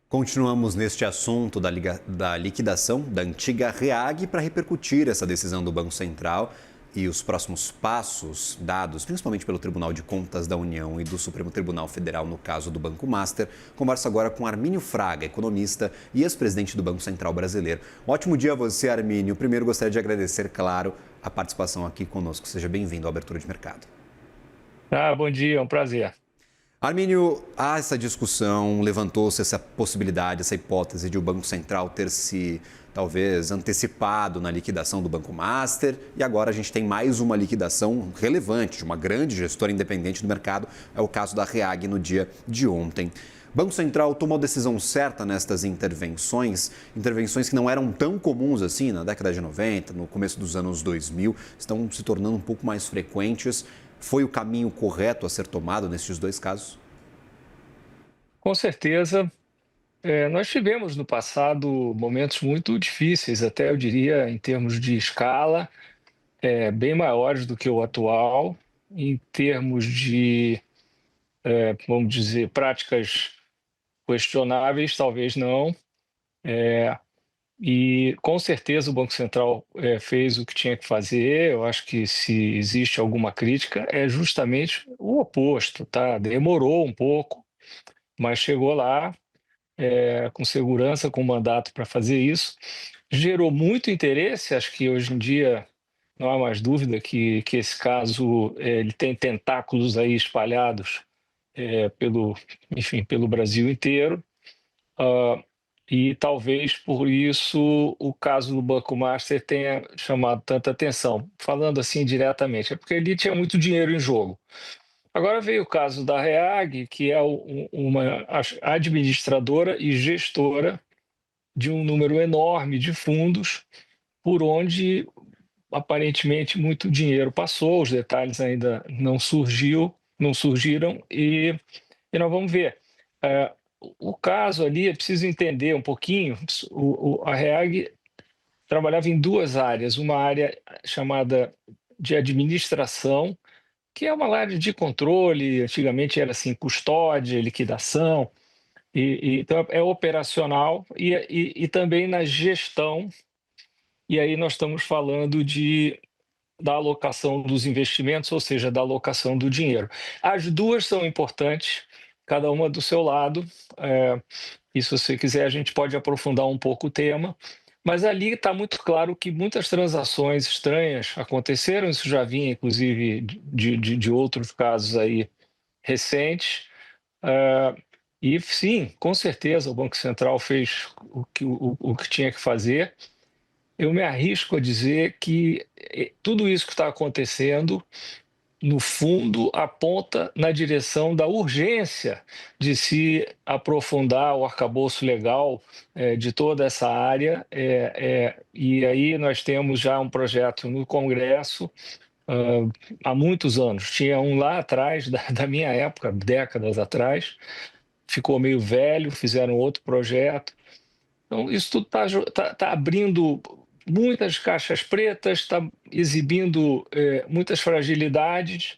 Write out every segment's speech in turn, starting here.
Continuamos neste assunto da liquidação da antiga REAG para repercutir essa decisão do Banco Central e os próximos passos dados, principalmente pelo Tribunal de Contas da União e do Supremo Tribunal Federal no caso do Banco Master. Converso agora com Armínio Fraga, economista e ex-presidente do Banco Central Brasileiro. Um ótimo dia a você, Armínio. Primeiro, gostaria de agradecer, claro, a participação aqui conosco. Seja bem-vindo à Abertura de Mercado. Bom dia, é um prazer. Armínio, há essa discussão, levantou-se essa possibilidade, essa hipótese de o Banco Central ter se, talvez, antecipado na liquidação do Banco Master e agora a gente tem mais uma liquidação relevante de uma grande gestora independente do mercado, é o caso da REAG no dia de ontem. O Banco Central tomou a decisão certa nestas intervenções que não eram tão comuns assim na década de 90, no começo dos anos 2000, estão se tornando um pouco mais frequentes. Foi o caminho correto a ser tomado nesses dois casos? Com certeza, nós tivemos no passado momentos muito difíceis, até eu diria, em termos de escala, bem maiores do que o atual, em termos de, vamos dizer, práticas questionáveis, talvez não. E com certeza o Banco Central fez o que tinha que fazer. Eu acho que se existe alguma crítica, é justamente o oposto, tá? Demorou um pouco, mas chegou lá com segurança, com mandato para fazer isso. Gerou muito interesse, acho que hoje em dia não há mais dúvida que esse caso ele tem tentáculos aí espalhados enfim, pelo Brasil inteiro. Ah, e talvez por isso o caso do Banco Master tenha chamado tanta atenção. Falando assim diretamente, é porque ali tinha muito dinheiro em jogo. Agora veio o caso da REAG, que é uma administradora e gestora de um número enorme de fundos, por onde aparentemente muito dinheiro passou, os detalhes ainda não surgiram, e nós vamos ver. Eh, o caso ali, é preciso entender um pouquinho, a REAG trabalhava em duas áreas, uma área chamada de administração, que é uma área de controle, antigamente era assim, custódia, liquidação, então é operacional e também na gestão, e aí nós estamos falando da alocação dos investimentos, ou seja, da alocação do dinheiro. As duas são importantes, cada uma do seu lado, e se você quiser a gente pode aprofundar um pouco o tema, mas ali está muito claro que muitas transações estranhas aconteceram, isso já vinha inclusive de outros casos aí recentes. Ah, e sim, com certeza o Banco Central fez o que tinha que fazer. Eu me arrisco a dizer que tudo isso que está acontecendo, no fundo, aponta na direção da urgência de se aprofundar o arcabouço legal de toda essa área. E aí nós temos já um projeto no Congresso há muitos anos. Tinha um lá atrás, da minha época, décadas atrás, ficou meio velho, fizeram outro projeto. Então, isso tudo está abrindo muitas caixas pretas, está exibindo muitas fragilidades,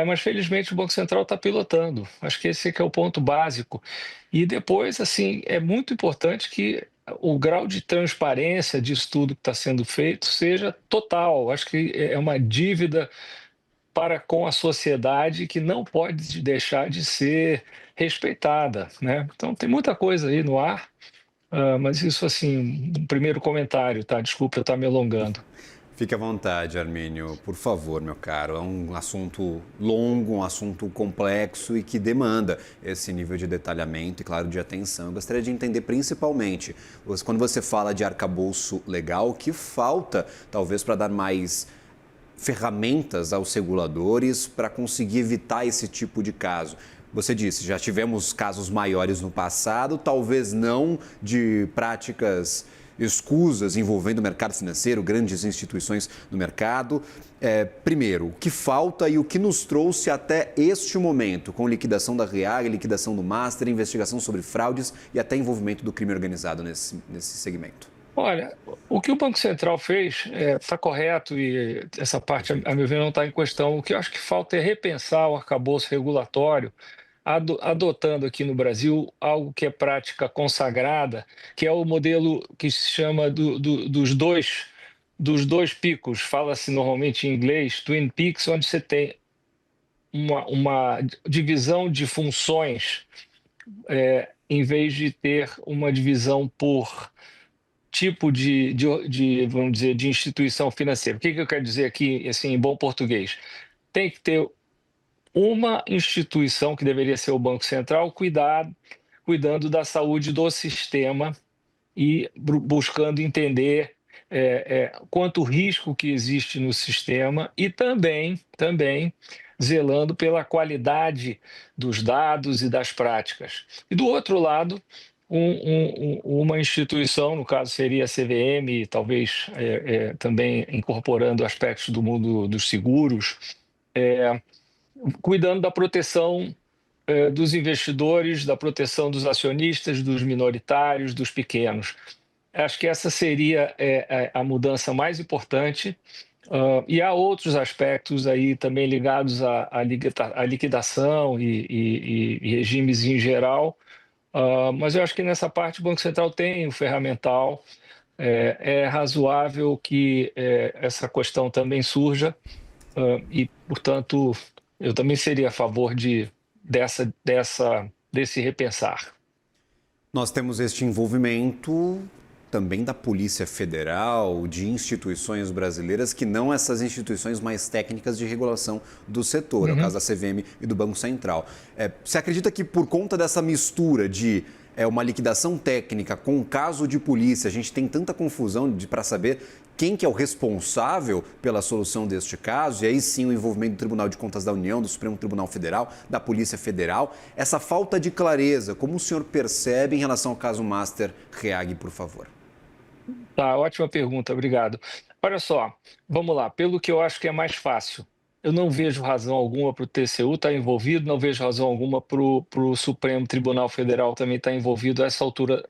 mas felizmente o Banco Central está pilotando. Acho que esse é que é o ponto básico. E depois, assim, é muito importante que o grau de transparência disso tudo que está sendo feito seja total. Acho que é uma dívida para com a sociedade que não pode deixar de ser respeitada, né? Então tem muita coisa aí no ar, mas isso assim, um primeiro comentário, tá? Desculpa eu estar me alongando. Fique à vontade, Armínio, por favor, meu caro. É um assunto longo, um assunto complexo e que demanda esse nível de detalhamento e, claro, de atenção. Eu gostaria de entender principalmente, quando você fala de arcabouço legal, o que falta, talvez, para dar mais ferramentas aos reguladores para conseguir evitar esse tipo de caso. Você disse, já tivemos casos maiores no passado, talvez não de práticas escusas envolvendo o mercado financeiro, grandes instituições no mercado. Primeiro, o que falta e o que nos trouxe até este momento, com liquidação da REAG, liquidação do Master, investigação sobre fraudes e até envolvimento do crime organizado nesse segmento? Olha, o que o Banco Central fez está correto e essa parte, Perfeito. a meu ver, não está em questão. O que eu acho que falta é repensar o arcabouço regulatório adotando aqui no Brasil algo que é prática consagrada, que é o modelo que se chama dos dois picos. Fala-se normalmente em inglês, Twin Peaks, onde você tem uma divisão de funções, em vez de ter uma divisão por tipo vamos dizer, de instituição financeira. O que eu quero dizer aqui, assim, em bom português? Tem que ter uma instituição, que deveria ser o Banco Central, cuidando da saúde do sistema e buscando entender quanto risco que existe no sistema e também zelando pela qualidade dos dados e das práticas. E do outro lado, uma instituição, no caso seria a CVM, talvez também incorporando aspectos do mundo dos seguros, cuidando da proteção dos investidores, da proteção dos acionistas, dos minoritários, dos pequenos. Acho que essa seria a mudança mais importante. E há outros aspectos aí também ligados à liquidação e regimes em geral, mas eu acho que nessa parte o Banco Central tem o ferramental. É razoável que essa questão também surja, e, portanto, eu também seria a favor desse repensar. Nós temos este envolvimento também da Polícia Federal, de instituições brasileiras que não essas instituições mais técnicas de regulação do setor, é o caso da CVM e do Banco Central. Você acredita que por conta dessa mistura de uma liquidação técnica com um caso de polícia, a gente tem tanta confusão para saber quem que é o responsável pela solução deste caso, e aí sim o envolvimento do Tribunal de Contas da União, do Supremo Tribunal Federal, da Polícia Federal, essa falta de clareza, como o senhor percebe em relação ao caso Master Reag, por favor? Tá, ótima pergunta, obrigado. Olha só, vamos lá, pelo que eu acho que é mais fácil. Eu não vejo razão alguma para o TCU estar envolvido, não vejo razão alguma para o Supremo Tribunal Federal também estar envolvido a essa altura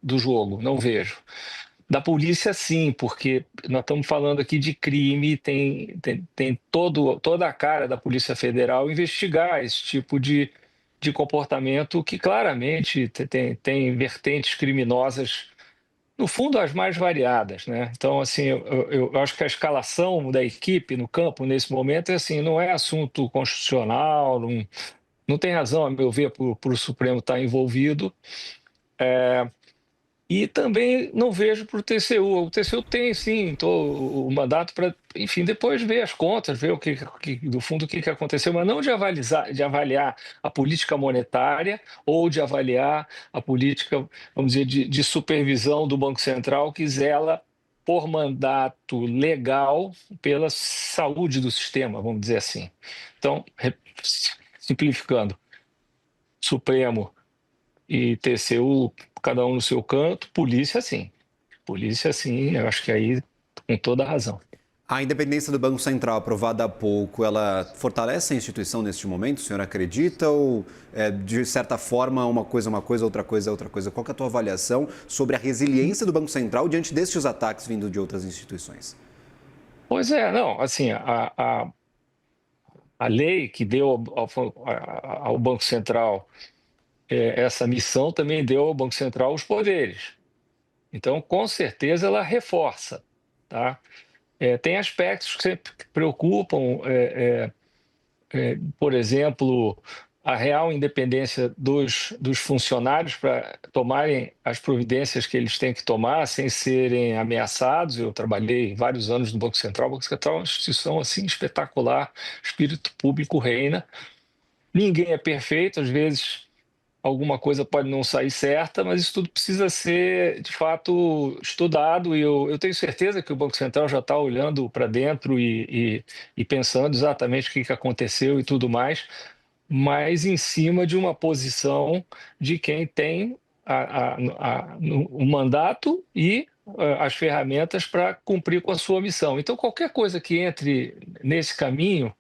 do jogo, não vejo. Da polícia, sim, porque nós estamos falando aqui de crime, tem toda a cara da Polícia Federal investigar esse tipo de comportamento que claramente tem vertentes criminosas, no fundo, as mais variadas, né? Então, assim, eu acho que a escalação da equipe no campo, nesse momento, assim, não é assunto constitucional, não tem razão, a meu ver, para o Supremo estar envolvido. E também não vejo para o TCU. O TCU tem, sim, o mandato para, enfim, depois ver as contas, ver do fundo o que aconteceu, mas não de avaliar a política monetária ou de avaliar a política, vamos dizer, de supervisão do Banco Central, que zela por mandato legal pela saúde do sistema, vamos dizer assim. Então, simplificando, Supremo e TCU, cada um no seu canto, polícia sim. Polícia sim, eu acho que aí com toda a razão. A independência do Banco Central, aprovada há pouco, ela fortalece a instituição neste momento? O senhor acredita? Ou, de certa forma, uma coisa, outra coisa, outra coisa? Qual que é a tua avaliação sobre a resiliência do Banco Central diante destes ataques vindo de outras instituições? Pois é, não, assim, a lei que deu ao Banco Central essa missão também deu ao Banco Central os poderes. Então, com certeza, ela reforça, tá? Tem aspectos que sempre preocupam, por exemplo, a real independência dos funcionários para tomarem as providências que eles têm que tomar sem serem ameaçados. Eu trabalhei vários anos no Banco Central. O Banco Central é uma instituição assim espetacular, espírito público reina. Ninguém é perfeito, às vezes alguma coisa pode não sair certa, mas isso tudo precisa ser, de fato, estudado. E eu tenho certeza que o Banco Central já está olhando para dentro e pensando exatamente o que aconteceu e tudo mais, mas em cima de uma posição de quem tem o mandato e as ferramentas para cumprir com a sua missão. Então, qualquer coisa que entre nesse caminho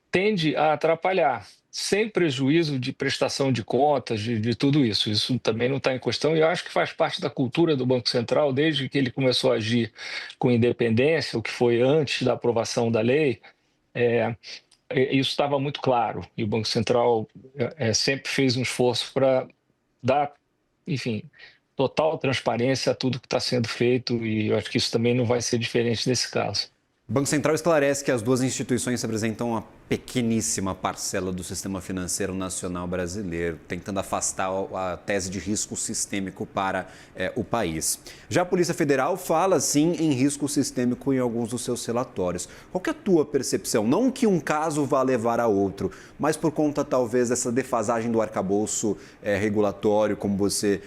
tende a atrapalhar, sem prejuízo de prestação de contas, de tudo isso. Isso também não está em questão e eu acho que faz parte da cultura do Banco Central, desde que ele começou a agir com independência, o que foi antes da aprovação da lei. isso estava muito claro, e o Banco Central sempre fez um esforço para dar, enfim, total transparência a tudo que está sendo feito, e eu acho que isso também não vai ser diferente nesse caso. O Banco Central esclarece que as duas instituições representam uma pequeníssima parcela do sistema financeiro nacional brasileiro, tentando afastar a tese de risco sistêmico para o país. Já a Polícia Federal fala, sim, em risco sistêmico em alguns dos seus relatórios. Qual que é a tua percepção? Não que um caso vá levar a outro, mas por conta, talvez, dessa defasagem do arcabouço regulatório, como você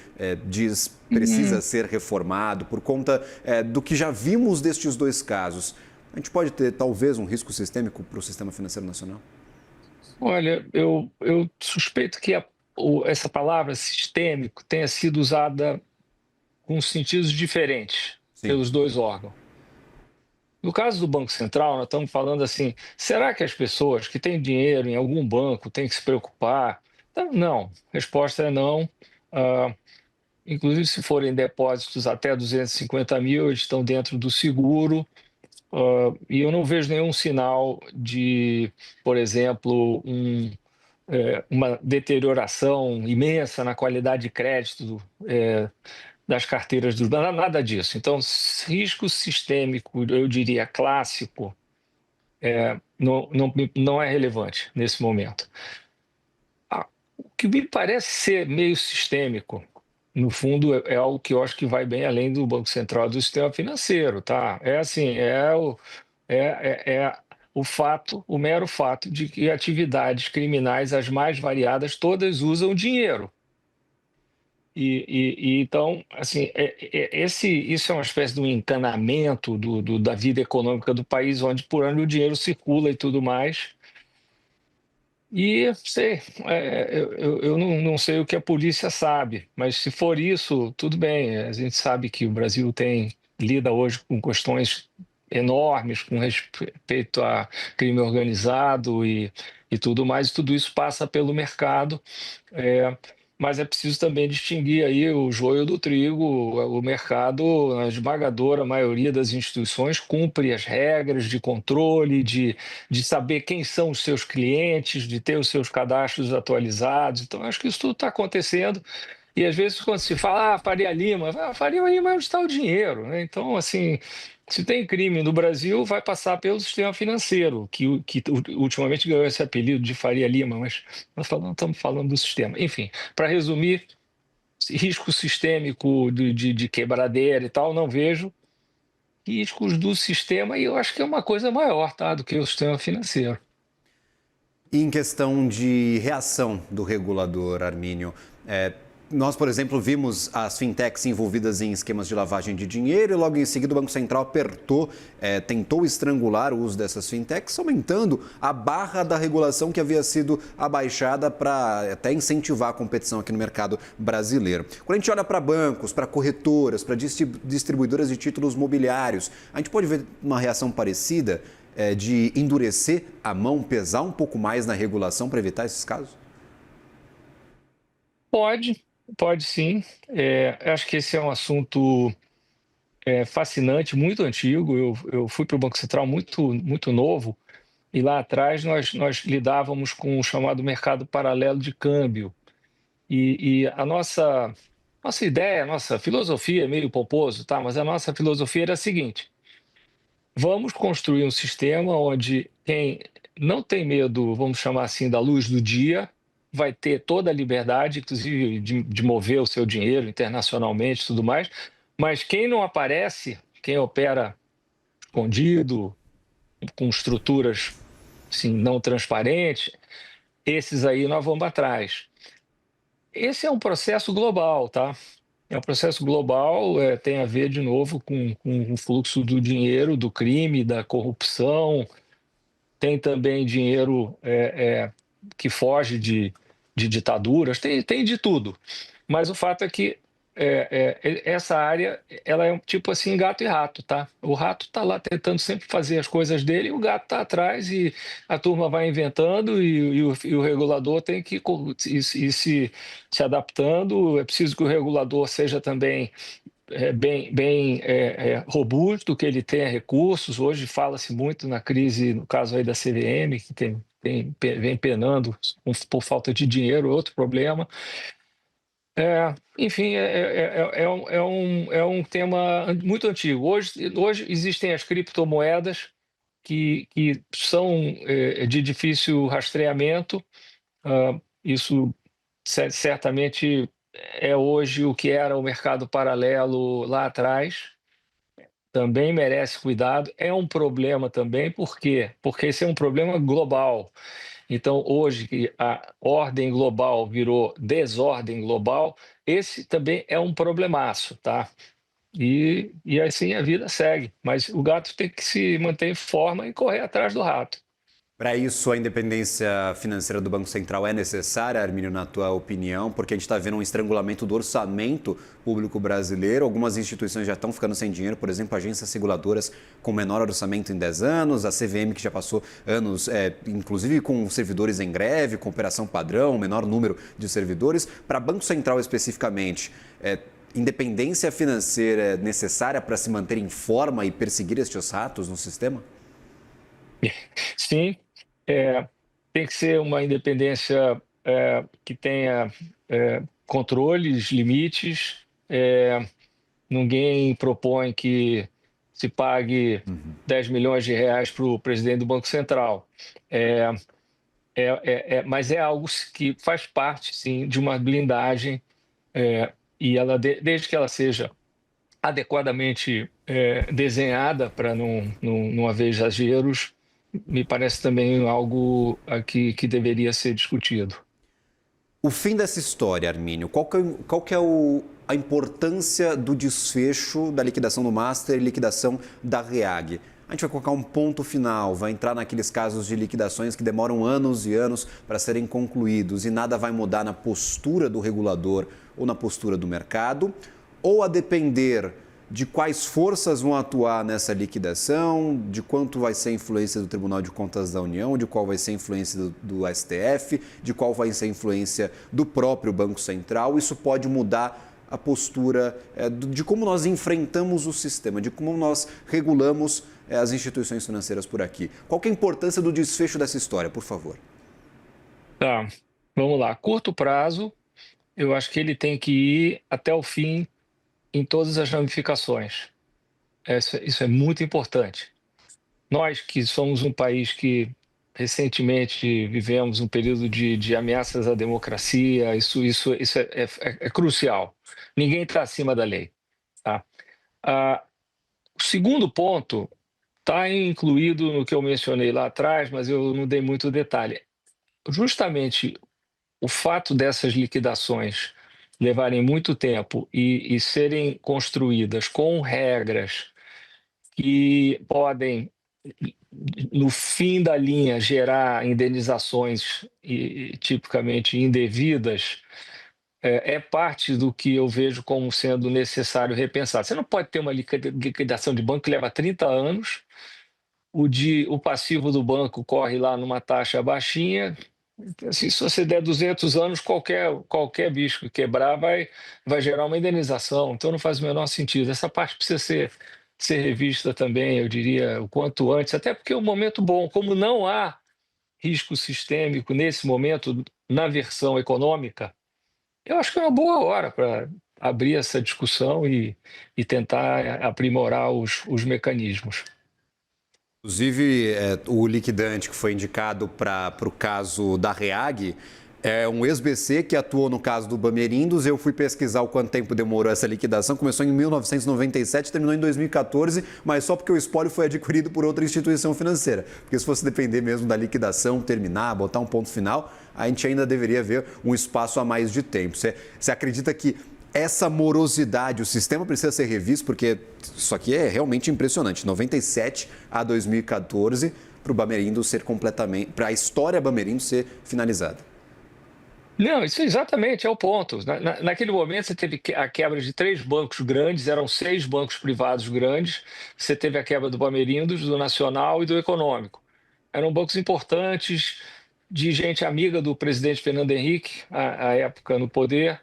diz, precisa ser reformado, por conta do que já vimos destes dois casos. A gente pode ter, talvez, um risco sistêmico para o sistema financeiro nacional? Olha, eu suspeito que essa palavra sistêmico tenha sido usada com sentidos diferentes Sim. pelos dois órgãos. No caso do Banco Central, nós estamos falando assim: será que as pessoas que têm dinheiro em algum banco têm que se preocupar? Então, não. A resposta é não. Ah, inclusive, se forem depósitos até 250 mil, eles estão dentro do seguro. E eu não vejo nenhum sinal de, por exemplo, uma deterioração imensa na qualidade de crédito das carteiras dos bancos, nada disso. Então, risco sistêmico, eu diria clássico, não é relevante nesse momento. O que me parece ser meio sistêmico, no fundo, é algo que eu acho que vai bem além do Banco Central do sistema financeiro, tá? É assim, o fato, o mero fato de que atividades criminais as mais variadas todas usam dinheiro. Então, assim, isso é uma espécie de um encanamento da vida econômica do país, onde por onde o dinheiro circula e tudo mais. E sei, eu não sei o que a polícia sabe, mas se for isso, tudo bem. A gente sabe que o Brasil lida hoje com questões enormes com respeito a crime organizado e tudo mais, e tudo isso passa pelo mercado. É, mas é preciso também distinguir aí o joio do trigo. O mercado, a esmagadora maioria das instituições, cumpre as regras de controle, de saber quem são os seus clientes, de ter os seus cadastros atualizados. Então, acho que isso tudo está acontecendo. E às vezes, quando se fala, Faria Lima, Faria Lima é onde está o dinheiro, né? Então, assim, se tem crime no Brasil, vai passar pelo sistema financeiro, que ultimamente ganhou esse apelido de Faria Lima, mas estamos falando do sistema. Enfim, para resumir, risco sistêmico de quebradeira e tal, não vejo. Riscos do sistema, e eu acho que é uma coisa maior, tá, do que o sistema financeiro. E em questão de reação do regulador, Armínio, nós, por exemplo, vimos as fintechs envolvidas em esquemas de lavagem de dinheiro e logo em seguida o Banco Central tentou estrangular o uso dessas fintechs, aumentando a barra da regulação que havia sido abaixada para até incentivar a competição aqui no mercado brasileiro. Quando a gente olha para bancos, para corretoras, para distribuidoras de títulos mobiliários, a gente pode ver uma reação parecida de endurecer a mão, pesar um pouco mais na regulação para evitar esses casos? Pode sim. Acho que esse é um assunto fascinante, muito antigo. Eu fui para o Banco Central muito, muito novo, e lá atrás nós lidávamos com o chamado mercado paralelo de câmbio. E a nossa ideia, a nossa filosofia, é meio pomposo, tá? Mas a nossa filosofia era a seguinte: vamos construir um sistema onde quem não tem medo, vamos chamar assim, da luz do dia, vai ter toda a liberdade, inclusive de mover o seu dinheiro internacionalmente e tudo mais, mas quem não aparece, quem opera escondido, com estruturas assim, não transparentes, esses aí nós vamos atrás. Esse é um processo global, tá? É um processo global, tem a ver, de novo, com o fluxo do dinheiro, do crime, da corrupção. Tem também dinheiro que foge de ditaduras, tem de tudo. Mas o fato é que essa área, ela é um tipo assim, gato e rato, tá? O rato está lá tentando sempre fazer as coisas dele, e o gato está atrás, e a turma vai inventando, e o regulador tem que ir se adaptando. É preciso que o regulador seja também bem robusto, que ele tenha recursos. Hoje fala-se muito na crise, no caso aí da CVM, que tem vem penando por falta de dinheiro, outro problema. Enfim, é um tema muito antigo. Hoje existem as criptomoedas que são de difícil rastreamento. Isso certamente é hoje o que era o mercado paralelo lá atrás. Também merece cuidado. É um problema também, por quê? Porque esse é um problema global. Então, hoje que a ordem global virou desordem global, esse também é um problemaço, tá? E assim a vida segue. Mas o gato tem que se manter em forma e correr atrás do rato. Para isso, a independência financeira do Banco Central é necessária, Armínio, na tua opinião, porque a gente está vendo um estrangulamento do orçamento público brasileiro. Algumas instituições já estão ficando sem dinheiro, por exemplo, agências reguladoras com menor orçamento em 10 anos, a CVM que já passou anos, inclusive com servidores em greve, com operação padrão, menor número de servidores. Para Banco Central especificamente, independência financeira é necessária para se manter em forma e perseguir estes ratos no sistema? Sim, tem que ser uma independência que tenha controles, limites. Ninguém propõe que se pague 10 milhões de reais para o presidente do Banco Central. Mas é algo que faz parte, sim, de uma blindagem, e ela, desde que ela seja adequadamente desenhada para não haver exageros, me parece também algo aqui que deveria ser discutido. O fim dessa história, Armínio, qual que é a importância do desfecho da liquidação do Master e liquidação da REAG? A gente vai colocar um ponto final, vai entrar naqueles casos de liquidações que demoram anos e anos para serem concluídos e nada vai mudar na postura do regulador ou na postura do mercado, ou a depender de quais forças vão atuar nessa liquidação, de quanto vai ser a influência do Tribunal de Contas da União, de qual vai ser a influência do STF, de qual vai ser a influência do próprio Banco Central. Isso pode mudar a postura de como nós enfrentamos o sistema, de como nós regulamos as instituições financeiras por aqui. Qual que é a importância do desfecho dessa história, por favor? Tá, vamos lá. Curto prazo, eu acho que ele tem que ir até o fim em todas as ramificações. Isso é muito importante. Nós que somos um país que recentemente vivemos um período de ameaças à democracia, isso é crucial. Ninguém está acima da lei. Tá? O segundo ponto está incluído no que eu mencionei lá atrás, mas eu não dei muito detalhe. Justamente o fato dessas liquidações levarem muito tempo e serem construídas com regras que podem, no fim da linha, gerar indenizações tipicamente indevidas, é parte do que eu vejo como sendo necessário repensar. Você não pode ter uma liquidação de banco que leva 30 anos, o passivo do banco corre lá numa taxa baixinha. Assim, se você der 200 anos, qualquer bicho que quebrar vai gerar uma indenização. Então não faz o menor sentido. Essa parte precisa ser revista também, eu diria, o quanto antes, até porque é um momento bom. Como não há risco sistêmico nesse momento, na versão econômica, eu acho que é uma boa hora para abrir essa discussão e tentar aprimorar os mecanismos. Inclusive, o liquidante que foi indicado para o caso da REAG é um ex-BC que atuou no caso do Bamerindos. Eu fui pesquisar o quanto tempo demorou essa liquidação. Começou em 1997, terminou em 2014, mas só porque o espólio foi adquirido por outra instituição financeira. Porque se fosse depender mesmo da liquidação, terminar, botar um ponto final, a gente ainda deveria ver um espaço a mais de tempo. Você acredita que essa morosidade, o sistema precisa ser revisto, porque isso aqui é realmente impressionante. 97 a 2014, para o Bamerindos ser completamente, para a história Bamerindos ser finalizada. Não, isso exatamente é o ponto. Naquele momento, você teve a quebra de 3 bancos grandes, eram 6 bancos privados grandes. Você teve a quebra do Bamerindos, do Nacional e do Econômico. Eram bancos importantes, de gente amiga do presidente Fernando Henrique, à época no poder,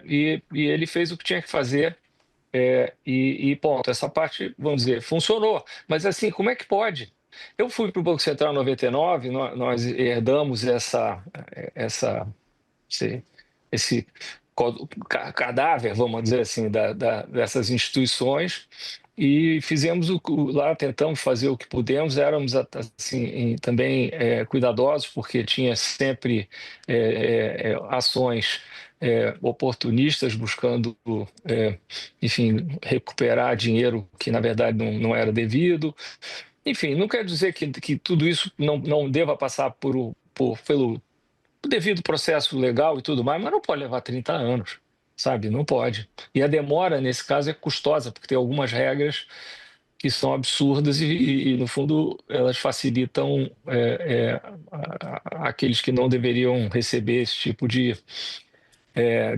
e ele fez o que tinha que fazer, e ponto. Essa parte, vamos dizer, funcionou. Mas assim, como é que pode? Eu fui para o Banco Central em 99, nós herdamos essa, esse, esse cadáver, vamos dizer assim, dessas instituições e fizemos lá, tentamos fazer o que pudemos, éramos assim, também cuidadosos, porque tinha sempre ações oportunistas buscando, enfim, recuperar dinheiro que na verdade não era devido. Enfim, não quer dizer que tudo isso não deva passar pelo devido processo legal e tudo mais, mas não pode levar 30 anos, sabe? Não pode. E a demora, nesse caso, é custosa, porque tem algumas regras que são absurdas no fundo, elas facilitam aqueles que não deveriam receber esse tipo de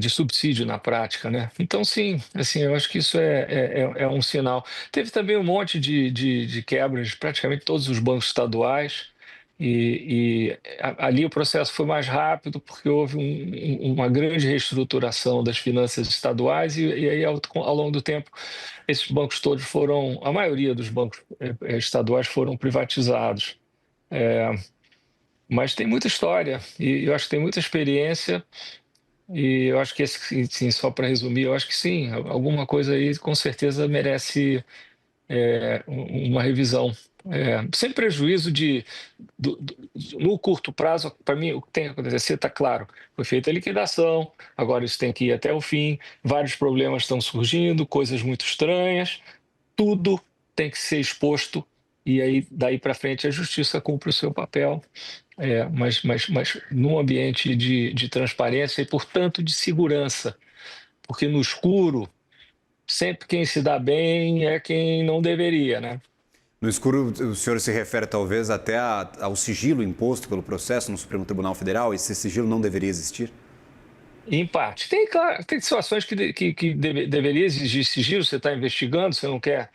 subsídio na prática, né? Então, sim, assim, eu acho que isso é um sinal. Teve também um monte de quebras de praticamente todos os bancos estaduais, ali o processo foi mais rápido, porque houve uma grande reestruturação das finanças estaduais, e aí, ao longo do tempo, esses bancos todos foram, a maioria dos bancos estaduais foram privatizados. É, mas tem muita história, e eu acho que tem muita experiência. E eu acho que sim, só para resumir, eu acho que sim, alguma coisa aí com certeza merece uma revisão. Sem prejuízo no curto prazo, para mim, o que tem que acontecer está claro. Foi feita a liquidação, agora isso tem que ir até o fim, vários problemas estão surgindo, coisas muito estranhas, tudo tem que ser exposto, e aí daí para frente a justiça cumpre o seu papel. Mas num ambiente de transparência e, portanto, de segurança, porque no escuro, sempre quem se dá bem é quem não deveria, né? No escuro, o senhor se refere talvez até ao sigilo imposto pelo processo no Supremo Tribunal Federal? Esse sigilo não deveria existir? Em parte. Tem, claro, tem situações que deveria exigir sigilo, você está investigando, você não quer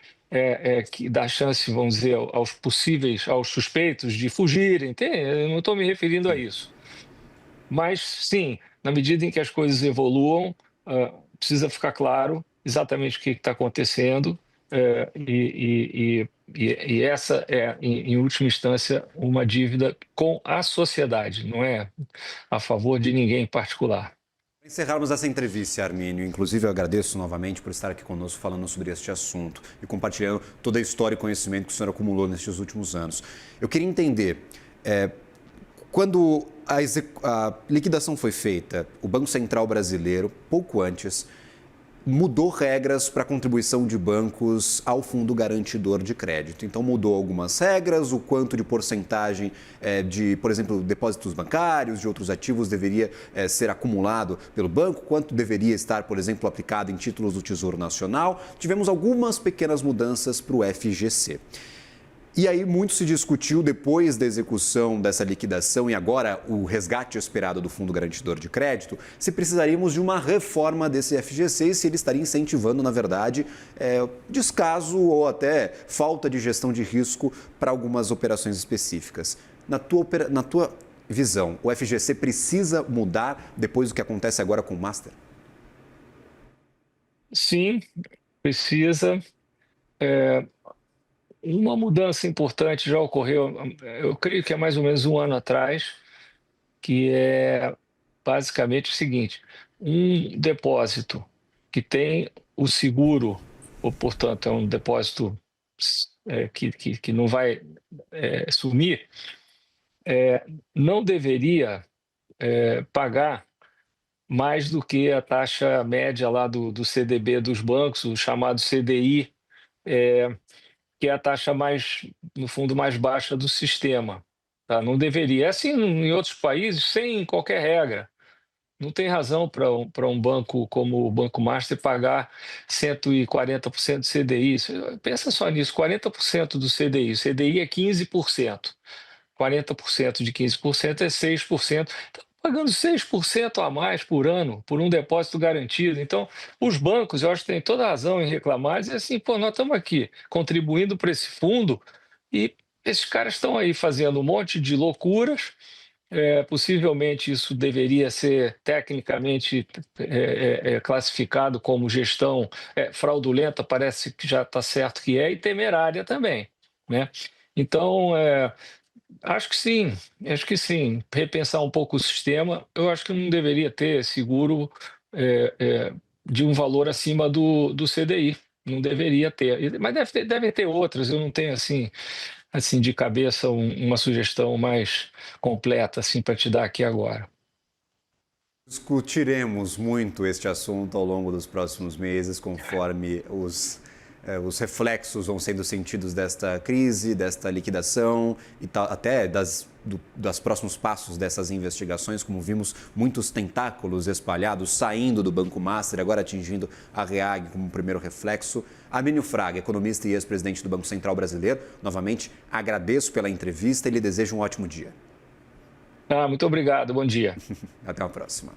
dar chance, vamos dizer, aos suspeitos de fugirem. Eu não estou me referindo a isso. Mas, sim, na medida em que as coisas evoluam, precisa ficar claro exatamente o que está acontecendo, e essa é, em última instância, uma dívida com a sociedade, não é a favor de ninguém em particular. Para encerrarmos essa entrevista, Armínio, inclusive eu agradeço novamente por estar aqui conosco falando sobre este assunto e compartilhando toda a história e conhecimento que o senhor acumulou nestes últimos anos. Eu queria entender, quando a liquidação foi feita, o Banco Central brasileiro, pouco antes, mudou regras para a contribuição de bancos ao Fundo Garantidor de Crédito. Então, mudou algumas regras, o quanto de porcentagem de, por exemplo, depósitos bancários, de outros ativos deveria ser acumulado pelo banco, quanto deveria estar, por exemplo, aplicado em títulos do Tesouro Nacional. Tivemos algumas pequenas mudanças para o FGC. E aí muito se discutiu depois da execução dessa liquidação e agora o resgate esperado do Fundo Garantidor de Crédito, se precisaríamos de uma reforma desse FGC e se ele estaria incentivando, na verdade, descaso ou até falta de gestão de risco para algumas operações específicas. Na tua visão, o FGC precisa mudar depois do que acontece agora com o Master? Sim, precisa. Uma mudança importante já ocorreu, eu creio que é mais ou menos um ano atrás, que é basicamente o seguinte: um depósito que tem o seguro, ou portanto é um depósito que não vai sumir, não deveria pagar mais do que a taxa média lá do CDB dos bancos, o chamado CDI, que é a taxa mais, no fundo, mais baixa do sistema. Tá? Não deveria. É assim em outros países, sem qualquer regra. Não tem razão para um banco como o Banco Master pagar 140% do CDI. Pensa só nisso, 40% do CDI. O CDI é 15%. 40% de 15% é 6%. Então, pagando 6% a mais por ano por um depósito garantido. Então, os bancos, eu acho que têm toda a razão em reclamar, dizer assim, pô, nós estamos aqui contribuindo para esse fundo e esses caras estão aí fazendo um monte de loucuras. Possivelmente isso deveria ser tecnicamente classificado como gestão fraudulenta, parece que já está certo que é, e temerária também, né? Então, acho que sim, acho que sim. Repensar um pouco o sistema. Eu acho que não deveria ter seguro de um valor acima do CDI. Não deveria ter. Mas deve ter outras. Eu não tenho assim de cabeça uma sugestão mais completa assim para te dar aqui agora. Discutiremos muito este assunto ao longo dos próximos meses, conforme os reflexos vão sendo sentidos desta crise, desta liquidação e até das próximos passos dessas investigações, como vimos muitos tentáculos espalhados saindo do Banco Master, agora atingindo a Reag como primeiro reflexo. Armínio Fraga, economista e ex-presidente do Banco Central Brasileiro, novamente agradeço pela entrevista e lhe desejo um ótimo dia. Muito obrigado. Bom dia. Até a próxima.